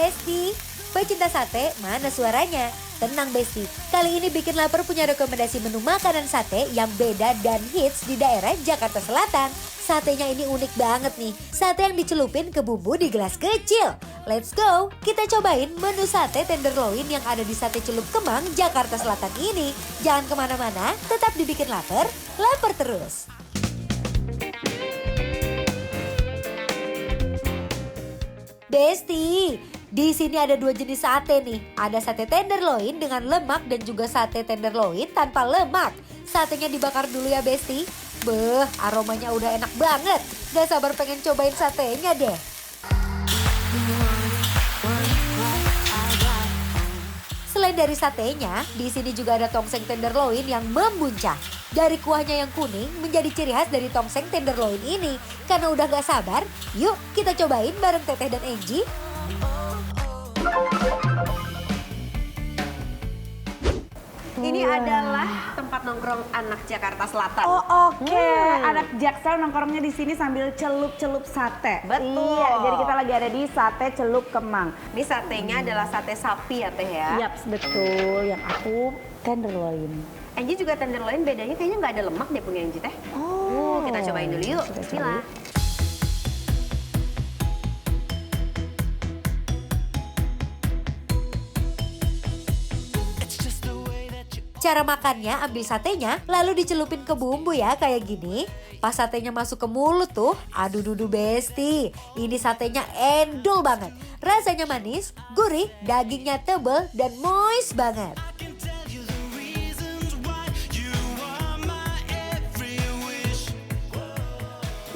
Besti. Pecinta sate, mana suaranya? Tenang Besti, kali ini Bikin Lapar punya rekomendasi menu makanan sate yang beda dan hits di daerah Jakarta Selatan. Satenya ini unik banget nih, sate yang dicelupin ke bumbu di gelas kecil. Let's go, kita cobain menu sate tenderloin yang ada di Sate Celup Kemang, Jakarta Selatan ini. Jangan kemana-mana, tetap dibikin lapar, lapar terus. Besti, di sini ada dua jenis sate nih. Ada sate tenderloin dengan lemak dan juga sate tenderloin tanpa lemak. Satenya dibakar dulu ya Besti. Beuh, aromanya udah enak banget. Gak sabar pengen cobain satenya deh. Selain dari satenya, di sini juga ada tongseng tenderloin yang membuncah. Dari kuahnya yang kuning menjadi ciri khas dari tongseng tenderloin ini. Karena udah gak sabar, yuk kita cobain bareng Teteh dan Enji. Ini adalah tempat nongkrong anak Jakarta Selatan. Oh oke. Anak Jaksel nongkrongnya di sini sambil celup-celup sate. Betul. Iya, jadi kita lagi ada di Sate Celup Kemang. Ini satenya adalah sate sapi ya Teh ya? Yaps, betul. Yang aku tenderloin. Enji juga tenderloin, bedanya kayaknya nggak ada lemak deh punya Enji Teh. Kita cobain dulu yuk. Kita Bismillah. Cara makannya, ambil satenya lalu dicelupin ke bumbu ya kayak gini. Pas satenya masuk ke mulut tuh, aduh dudu Besti. Ini satenya endul banget. Rasanya manis, gurih, dagingnya tebel dan moist banget.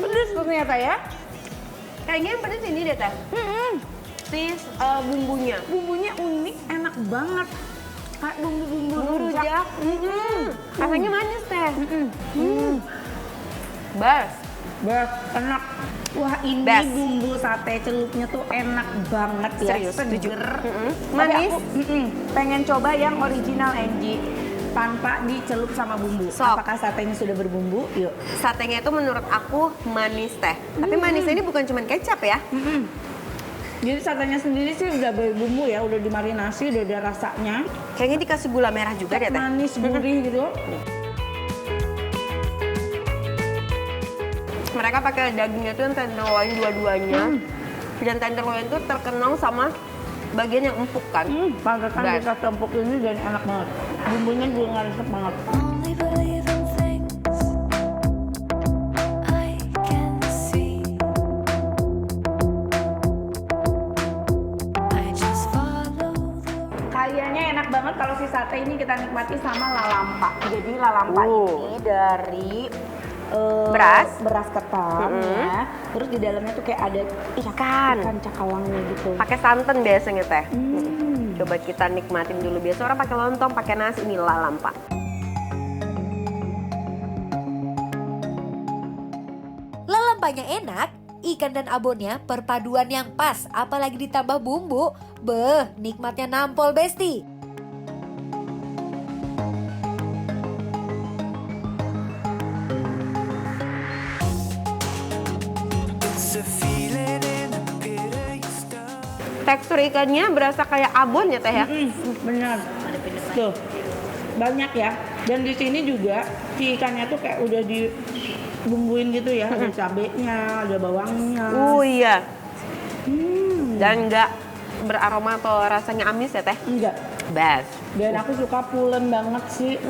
Pedes ternyata ya. Kayaknya yang pedes ini deh Teh. Si bumbunya. Bumbunya unik, enak banget. Kayak bumbu-bumbu Rujak. Rasanya manis Teh. Bas. Enak. Wah ini Best. bumbu sate celupnya tuh enak banget ya. Serius, setuju. Seger. Manis. Tapi aku pengen coba yang original Enji. Tanpa dicelup sama bumbu. Sok. Apakah satenya sudah berbumbu? Yuk. Satenya itu menurut aku manis Teh. Tapi manisnya ini bukan cuma kecap ya. Jadi satenya sendiri sih udah berbumbu ya, udah dimarinasi, udah ada rasanya. Kayaknya dikasih gula merah juga deh Teh. Manis, gurih gitu. Mereka pakai dagingnya tuh yang tenderloin dua-duanya. Dan tenderloin tuh terkenal sama bagian yang empuk kan. Pantesan Best. kita tempuk ini dan enak banget. Bumbunya juga nggak resep banget. Only believe in things I can see. I just follow the Kayaknya enak banget kalau si sate ini kita nikmati sama lalampa. Jadi lalampa ini dari Beras. ketan ya. Terus di dalamnya tuh kayak ada Ikan. cakalangnya gitu. Pakai santan biasanya Teh. Coba kita nikmatin dulu. Biasa orang pakai lontong, pakai nasi, ini lalampa. Lalampanya enak, ikan dan abonnya perpaduan yang pas, apalagi ditambah bumbu. Beuh, nikmatnya nampol Besti. Tekstur ikannya berasa kayak abon ya Teh ya? Benar. Tuh. Banyak ya. Dan di sini juga si ikannya tuh kayak udah dibumbuin gitu ya. Ada cabenya, ada bawangnya. Iya. Dan nggak beraroma atau rasanya amis ya Teh? Enggak. Best. Dan aku suka pulen banget sih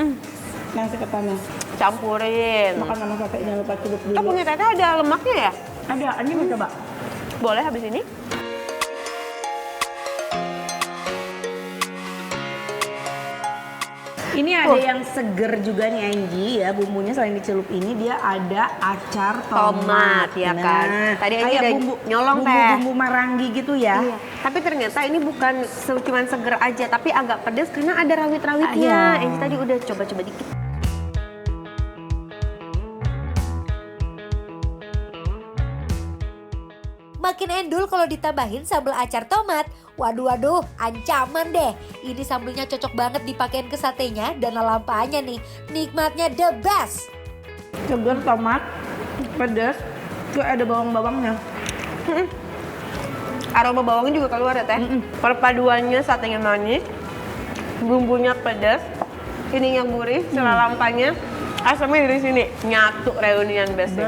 nasi ketannya. Campurin. Makan sama sate jangan lupa celup dulu. Punya Teteh ada lemaknya ya? Ada, ini mau coba. Boleh habis ini? Ini ada yang seger juga nih Enji ya, bumbunya selain dicelup ini dia ada acar Tomat, ya kan? Tadi Enji kayak udah nyolong, Teh. bumbu marangi gitu ya. Iya. Tapi ternyata ini bukan cuma seger aja, tapi agak pedas karena ada rawit-rawitnya. Iya. Enji tadi udah coba-coba dikit. Makin endul kalau ditambahin sambal acar tomat. Waduh, ancaman deh. Ini sambelnya cocok banget dipakein ke satenya dan lalampanya nih. Nikmatnya the best. Seger tomat, pedas, terus ada bawang-bawangnya. Aroma bawangnya juga keluar ya teh. Perpaduannya satenya manis, bumbunya pedas, ininya gurih, selalampanya, asamnya dari sini nyatu reunian best.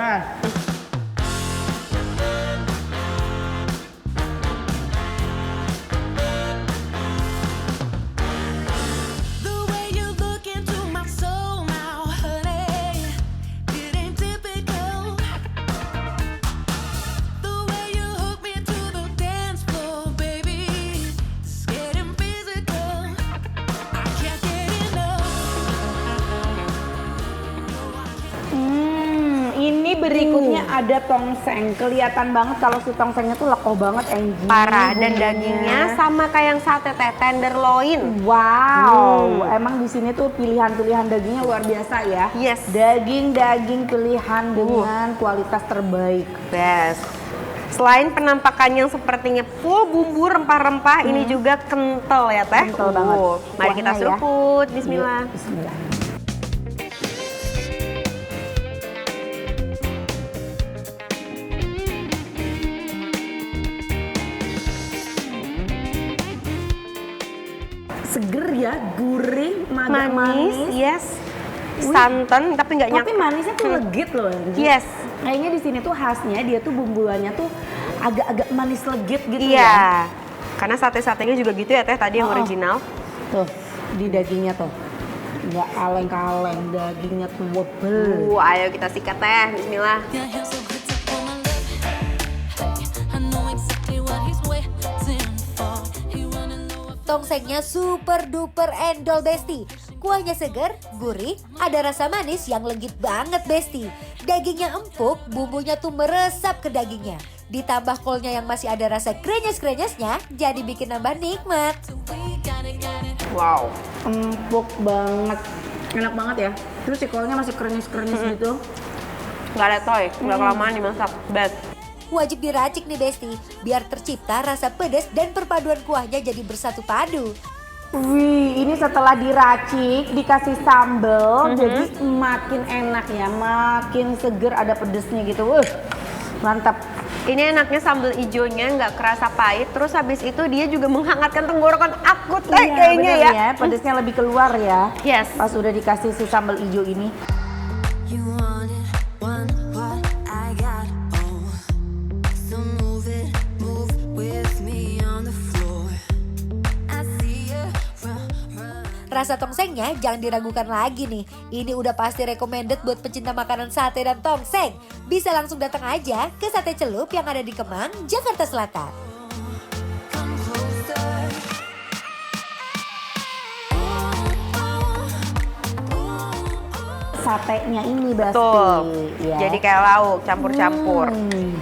The way you look into my soul now, honey, it ain't typical. The way you hook me to the dance floor, baby, it's getting physical. I can't get enough. Ini berikutnya ada tongseng. Kelihatan banget kalau si tongsengnya tuh lekoh banget, Angie. Parah, dan Bumbunya. dagingnya sama kayak yang sate teh, tenderloin. Wow, emang di sini tuh pilihan-pilihan dagingnya luar biasa ya. Yes. Daging-daging pilihan dengan kualitas terbaik. Best. Selain penampakannya yang sepertinya full bumbu rempah-rempah, ini juga kental ya teh. Kental banget. Mari kita Kuahnya ya. seruput, bismillah. Yuk, bismillah. Seger ya, gurih, Manis, manis. yes. Santan tapi nggak Tapi nyak. manisnya tuh legit loh. Angie. Yes. Kayaknya di sini tuh khasnya dia tuh bumbuannya tuh agak-agak manis legit gitu Iya. ya. Karena sate-satenya juga gitu ya teh tadi yang Oh, oh. original. Tuh, di dagingnya tuh. Nggak kaleng-kaleng, dagingnya tuh webel. Ayo kita sikat teh, bismillah. Your hands so good to pull my leg. Hey, I know exactly what he's waiting for. He wanna know if Tongsengnya super duper endol besti. Kuahnya seger, gurih, ada rasa manis yang legit banget besti. Dagingnya empuk, bumbunya tuh meresap ke dagingnya. Ditambah kolnya yang masih ada rasa krenyes-krenyesnya, jadi bikin nambah nikmat. we got it. Wow. Empuk banget. Enak banget ya. Terus si kolnya masih krenyes-krenyes gitu. Nggak ada toy, udah kelamaan dimasak. Best. Wajib diracik nih besti, biar tercipta rasa pedas dan perpaduan kuahnya jadi bersatu padu. Wih, ini setelah diracik, dikasih sambal, jadi makin enak ya, makin seger, ada pedesnya gitu. Mantap. Ini enaknya sambal ijonya nggak kerasa pahit, terus habis itu dia juga menghangatkan tenggorokan aku teh Iya, kayaknya bener ya. pedesnya lebih keluar ya. Yes. Pas udah dikasih si sambal hijau ini. You want it, want what I got. Oh, so move it, move with me on the floor. I see you run. Rasa tongsengnya jangan diragukan lagi nih. Ini udah pasti recommended buat pecinta makanan sate dan tongseng. Bisa langsung datang aja ke Sate Celup yang ada di Kemang, Jakarta Selatan. Come closer. Satenya ini Basti. Betul. Ya. Jadi kayak lauk campur-campur. Hmm.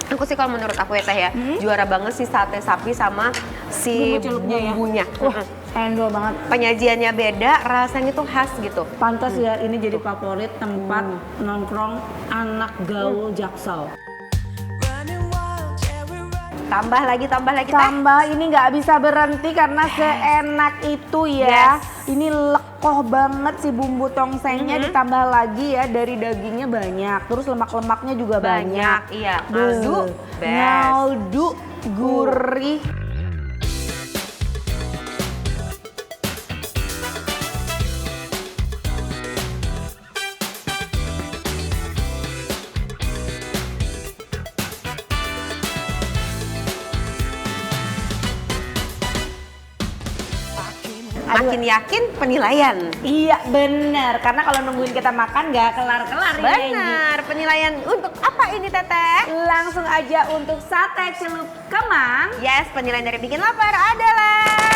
Aku sih kalau menurut aku ya teh ya, juara banget sih sate sapi sama si Bumbu celupnya ya? bumbunya. Wah, endol banget. Penyajiannya beda, rasanya tuh khas gitu. Pantas ya ini jadi favorit tempat nongkrong anak gaul Jaksel. Running wild, yeah, we're running. Tambah lagi teh. Tambah ini nggak bisa berhenti karena seenak itu ya. Yes. Ini lekoh banget si bumbu tongsengnya, ditambah lagi ya dari dagingnya banyak. Terus lemak-lemaknya juga banyak. Iya, Beuh, ngaldu, best. ngaldu, gurih. Makin yakin penilaian. Iya bener, karena kalau nungguin kita makan nggak kelar-kelar ya, Angie. Benar, penilaian untuk apa ini teteh? Langsung aja untuk sate celup Kemang. Yes, penilaian dari Bikin Lapar adalah